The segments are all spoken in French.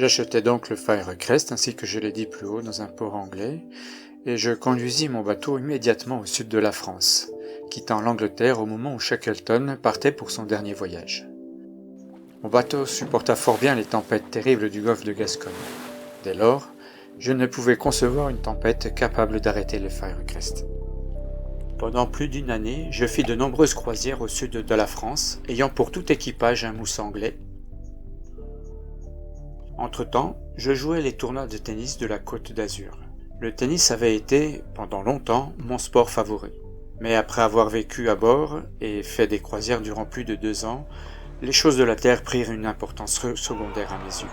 J'achetai donc le Firecrest ainsi que je l'ai dit plus haut dans un port anglais, et je conduisis mon bateau immédiatement au sud de la France, quittant l'Angleterre au moment où Shackleton partait pour son dernier voyage. Mon bateau supporta fort bien les tempêtes terribles du golfe de Gascogne. Dès lors, je ne pouvais concevoir une tempête capable d'arrêter le Firecrest. Pendant plus d'une année, je fis de nombreuses croisières au sud de la France, ayant pour tout équipage un mousse anglais. Entre-temps, je jouais les tournois de tennis de la Côte d'Azur. Le tennis avait été, pendant longtemps, mon sport favori. Mais après avoir vécu à bord et fait des croisières durant plus de 2 ans, les choses de la terre prirent une importance secondaire à mes yeux.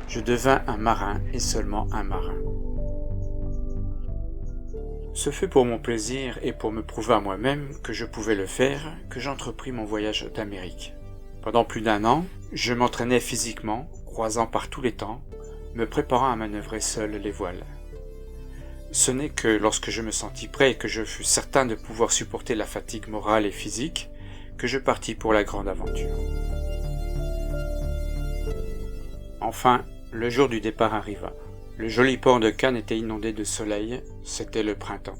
Je devins un marin et seulement un marin. Ce fut pour mon plaisir et pour me prouver à moi-même que je pouvais le faire que j'entrepris mon voyage d'Amérique. Pendant plus d'1 an, je m'entraînais physiquement, croisant par tous les temps, me préparant à manœuvrer seul les voiles. Ce n'est que lorsque je me sentis prêt et que je fus certain de pouvoir supporter la fatigue morale et physique que je partis pour la grande aventure. Enfin, le jour du départ arriva. Le joli port de Cannes était inondé de soleil, c'était le printemps.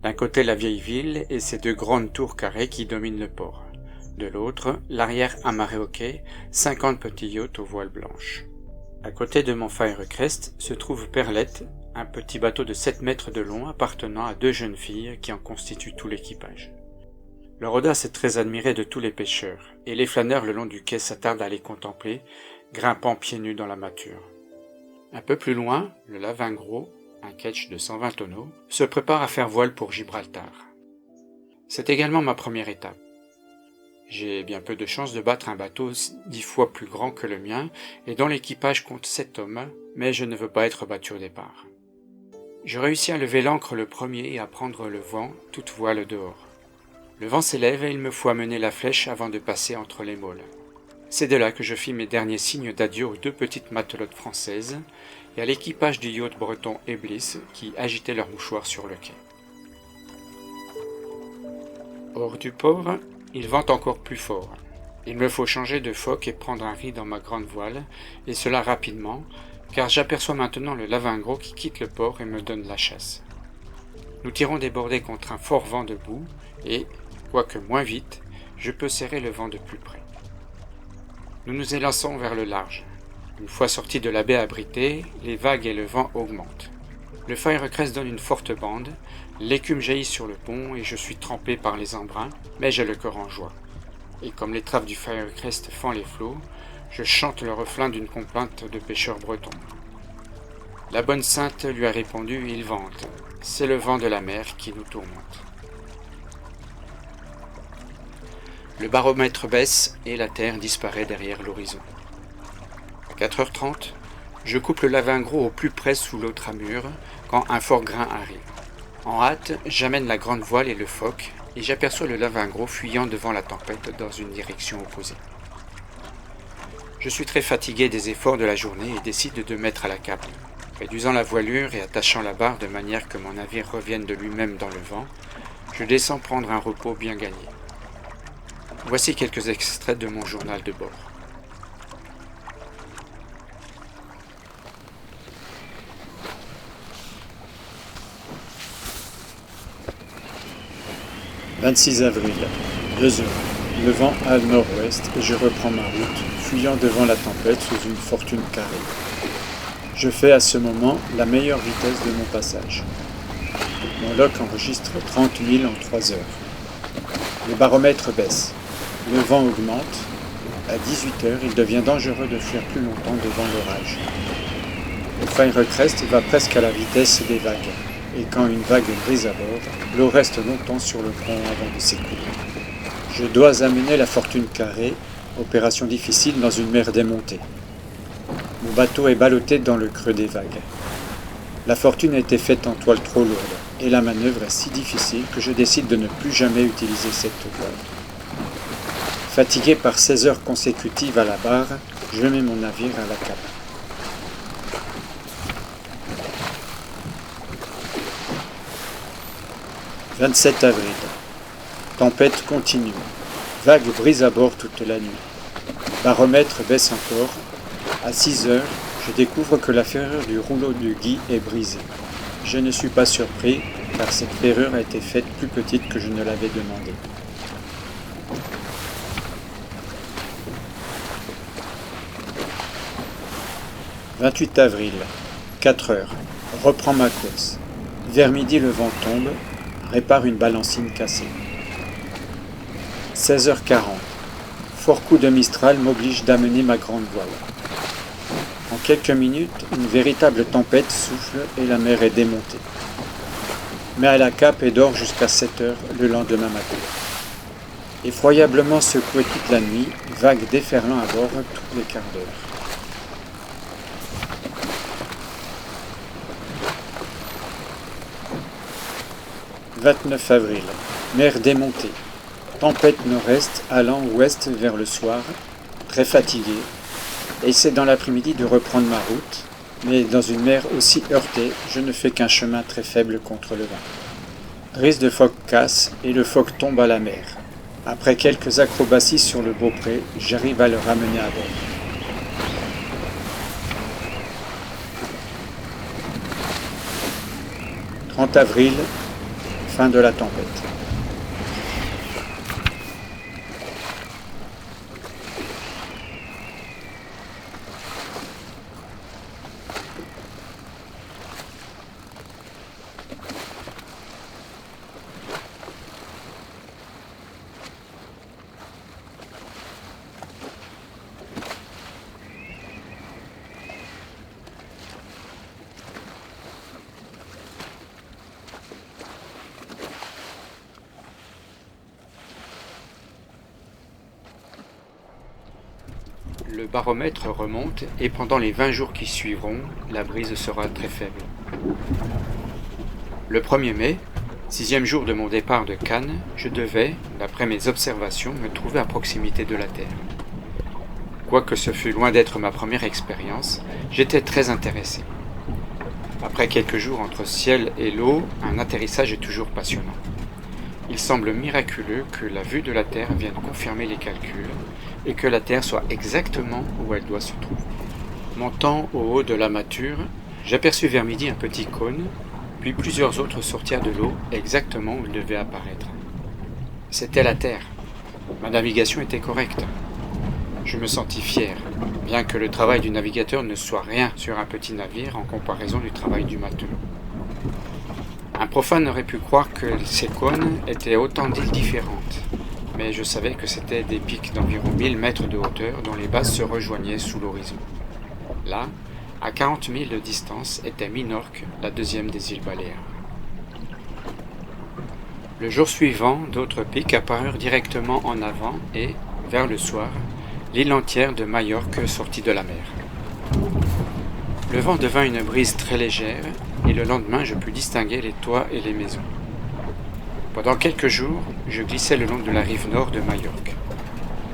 D'un côté la vieille ville et ses 2 grandes tours carrées qui dominent le port. De l'autre, l'arrière amarré au quai, 50 petits yachts aux voiles blanches. À côté de mon Firecrest se trouve Perlette, un petit bateau de 7 mètres de long appartenant à 2 jeunes filles qui en constituent tout l'équipage. Leur audace est très admirée de tous les pêcheurs, et les flâneurs le long du quai s'attardent à les contempler, grimpant pieds nus dans la mâture. Un peu plus loin, le Lavingro, un ketch de 120 tonneaux, se prépare à faire voile pour Gibraltar. C'est également ma première étape. J'ai bien peu de chance de battre un bateau 10 fois plus grand que le mien et dont l'équipage compte 7 hommes, mais je ne veux pas être battu au départ. Je réussis à lever l'ancre le premier et à prendre le vent, toute voile dehors. Le vent s'élève et il me faut amener la flèche avant de passer entre les môles. C'est de là que je fis mes derniers signes d'adieu aux 2 petites matelotes françaises et à l'équipage du yacht breton Eblis qui agitait leurs mouchoirs sur le quai. Hors du port, il vente encore plus fort. Il me faut changer de foc et prendre un ris dans ma grande voile, et cela rapidement, car j'aperçois maintenant le Lavingro qui quitte le port et me donne la chasse. Nous tirons des bordées contre un fort vent de boue, et, quoique moins vite, je peux serrer le vent de plus près. Nous nous élançons vers le large. Une fois sortis de la baie abritée, les vagues et le vent augmentent. Le Firecrest donne une forte bande, l'écume jaillit sur le pont et je suis trempé par les embruns, mais j'ai le cœur en joie. Et comme l'étrave du Firecrest fend les flots, je chante le refrain d'une complainte de pêcheurs bretons. La bonne sainte lui a répondu, il vente, c'est le vent de la mer qui nous tourmente. Le baromètre baisse et la terre disparaît derrière l'horizon. À 4h30, je coupe le Lavingro au plus près sous l'autre ramure quand un fort grain arrive. En hâte, j'amène la grande voile et le foc et j'aperçois le Lavingro fuyant devant la tempête dans une direction opposée. Je suis très fatigué des efforts de la journée et décide de mettre à la cape. Réduisant la voilure et attachant la barre de manière que mon navire revienne de lui-même dans le vent, je descends prendre un repos bien gagné. Voici quelques extraits de mon journal de bord. « 26 avril, 2 heures. Le vent à nord-ouest et je reprends ma route, fuyant devant la tempête sous une fortune carrée. Je fais à ce moment la meilleure vitesse de mon passage. Mon loch enregistre 30 000 en 3 heures. Le baromètre baisse. Le vent augmente. À 18 heures, il devient dangereux de fuir plus longtemps devant l'orage. Le Firecrest va presque à la vitesse des vagues, et quand une vague brise à bord, l'eau reste longtemps sur le pont avant de s'écouler. Je dois amener la fortune carrée, opération difficile dans une mer démontée. Mon bateau est ballotté dans le creux des vagues. La fortune a été faite en toile trop lourde, et la manœuvre est si difficile que je décide de ne plus jamais utiliser cette voile. Fatigué par 16 heures consécutives à la barre, je mets mon navire à la cape. « 27 avril. Tempête continue. Vagues brisent à bord toute la nuit. Baromètre baisse encore. À 6 heures, Je découvre que la ferrure du rouleau du gui est brisée. Je ne suis pas surpris, car cette ferrure a été faite plus petite que je ne l'avais demandé. « 28 avril, 4 heures. Reprends ma course. Vers midi, le vent tombe. Répare une balancine cassée. 16h40. Fort coup de Mistral m'oblige d'amener ma grande voile. En quelques minutes, une véritable tempête souffle et la mer est démontée. Mais à la cape et dort jusqu'à 7 heures le lendemain matin. Effroyablement secoué toute la nuit, vagues déferlant à bord tous les quarts d'heure. « 29 avril. Mer démontée. Tempête nord-est allant ouest vers le soir, très fatigué. Essaie dans l'après-midi de reprendre ma route, mais dans une mer aussi heurtée, je ne fais qu'un chemin très faible contre le vent. Brise de phoque casse et le phoque tombe à la mer. Après quelques acrobaties sur le beaupré, j'arrive à le ramener à bord. « 30 avril, fin de la tempête. Le baromètre remonte et pendant les 20 jours qui suivront, la brise sera très faible. Le 1er mai, 6e jour de mon départ de Cannes, je devais, d'après mes observations, me trouver à proximité de la Terre. Quoique ce fût loin d'être ma première expérience, j'étais très intéressé. Après quelques jours entre ciel et l'eau, un atterrissage est toujours passionnant. Il semble miraculeux que la vue de la Terre vienne confirmer les calculs et que la Terre soit exactement où elle doit se trouver. Montant au haut de la mâture, j'aperçus vers midi un petit cône, puis plusieurs autres sortirent de l'eau exactement où ils devaient apparaître. C'était la Terre. Ma navigation était correcte. Je me sentis fier, bien que le travail du navigateur ne soit rien sur un petit navire en comparaison du travail du matelot. Un profane aurait pu croire que ces cônes étaient autant d'îles différentes, mais je savais que c'étaient des pics d'environ 1000 mètres de hauteur dont les bases se rejoignaient sous l'horizon. Là, à 40 milles de distance, était Minorque, la deuxième des îles Baléares. Le jour suivant, d'autres pics apparurent directement en avant et, vers le soir, l'île entière de Majorque sortit de la mer. Le vent devint une brise très légère, et le lendemain je pus distinguer les toits et les maisons. Pendant quelques jours, je glissais le long de la rive nord de Majorque.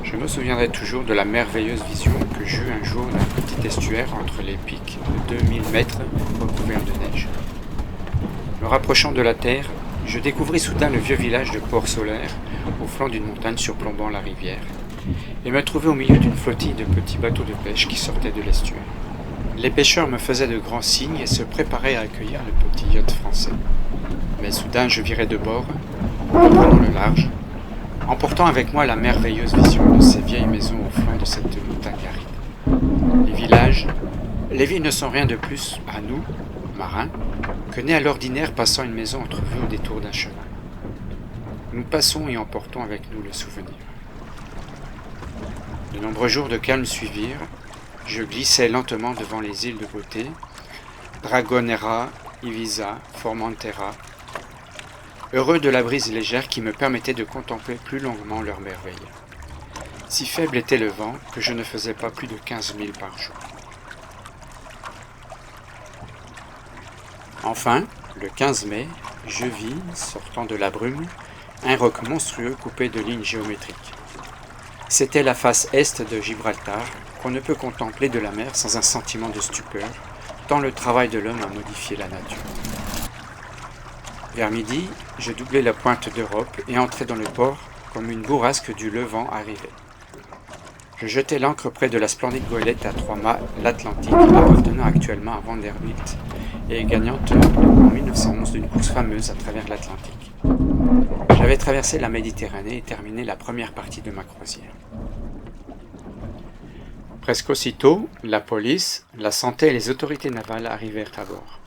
Je me souviendrai toujours de la merveilleuse vision que j'eus un jour d'un petit estuaire entre les pics de 2000 mètres recouverts de neige. Me rapprochant de la terre, je découvris soudain le vieux village de Port-Solaire, au flanc d'une montagne surplombant la rivière, et me trouvai au milieu d'une flottille de petits bateaux de pêche qui sortaient de l'estuaire. Les pêcheurs me faisaient de grands signes et se préparaient à accueillir le petit yacht français. Mais soudain je virai de bord, reprenant le large, emportant avec moi la merveilleuse vision de ces vieilles maisons au flanc de cette montagne aride. Les villages, les villes ne sont rien de plus à nous, marins, que nés à l'ordinaire passant une maison entrevue au détour d'un chemin. Nous passons et emportons avec nous le souvenir. De nombreux jours de calme suivirent. Je glissais lentement devant les îles de beauté, Dragonera, Ibiza, Formentera, heureux de la brise légère qui me permettait de contempler plus longuement leurs merveilles. Si faible était le vent que je ne faisais pas plus de 15 milles par jour. Enfin, le 15 mai, je vis, sortant de la brume, un roc monstrueux coupé de lignes géométriques. C'était la face est de Gibraltar, qu'on ne peut contempler de la mer sans un sentiment de stupeur, tant le travail de l'homme a modifié la nature. Vers midi, je doublai la pointe d'Europe et entrai dans le port comme une bourrasque du Levant arrivait. Je jetai l'ancre près de la splendide goélette à 3 mâts, l'Atlantique, appartenant actuellement à Vanderbilt et gagnant en 1911 d'une course fameuse à travers l'Atlantique. J'avais traversé la Méditerranée et terminé la première partie de ma croisière. Presque aussitôt, la police, la santé et les autorités navales arrivèrent à bord.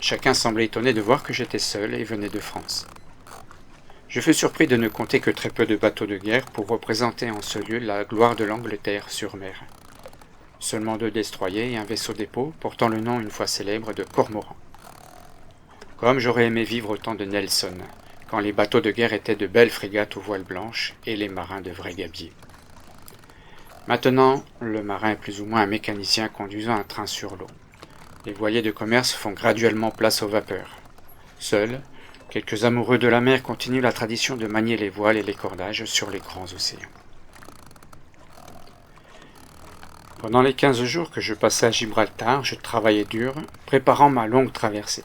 Chacun semblait étonné de voir que j'étais seul et venais de France. Je fus surpris de ne compter que très peu de bateaux de guerre pour représenter en ce lieu la gloire de l'Angleterre sur mer. Seulement 2 destroyers et un vaisseau dépôt portant le nom une fois célèbre de Cormoran. Comme j'aurais aimé vivre au temps de Nelson, quand les bateaux de guerre étaient de belles frégates aux voiles blanches et les marins de vrais gabiers. Maintenant, le marin est plus ou moins un mécanicien conduisant un train sur l'eau. Les voiliers de commerce font graduellement place aux vapeurs. Seuls, quelques amoureux de la mer continuent la tradition de manier les voiles et les cordages sur les grands océans. Pendant les 15 jours que je passais à Gibraltar, je travaillais dur, préparant ma longue traversée.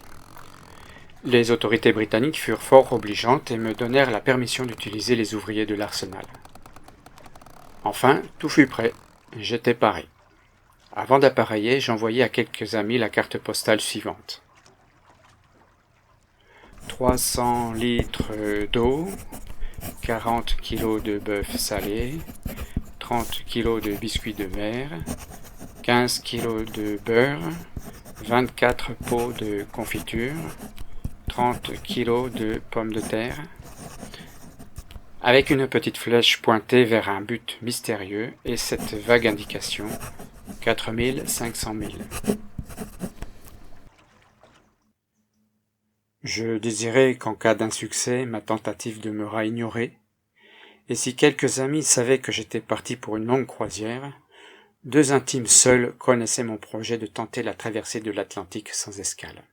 Les autorités britanniques furent fort obligeantes et me donnèrent la permission d'utiliser les ouvriers de l'arsenal. Enfin, tout fut prêt, j'étais paré. Avant d'appareiller, j'envoyai à quelques amis la carte postale suivante. 300 litres d'eau, 40 kg de bœuf salé, 30 kg de biscuits de mer, 15 kg de beurre, 24 pots de confiture, 30 kg de pommes de terre, avec une petite flèche pointée vers un but mystérieux et cette vague indication, 4500 milles. Je désirais qu'en cas d'insuccès, ma tentative demeurât ignorée, et si quelques amis savaient que j'étais parti pour une longue croisière, 2 intimes seuls connaissaient mon projet de tenter la traversée de l'Atlantique sans escale.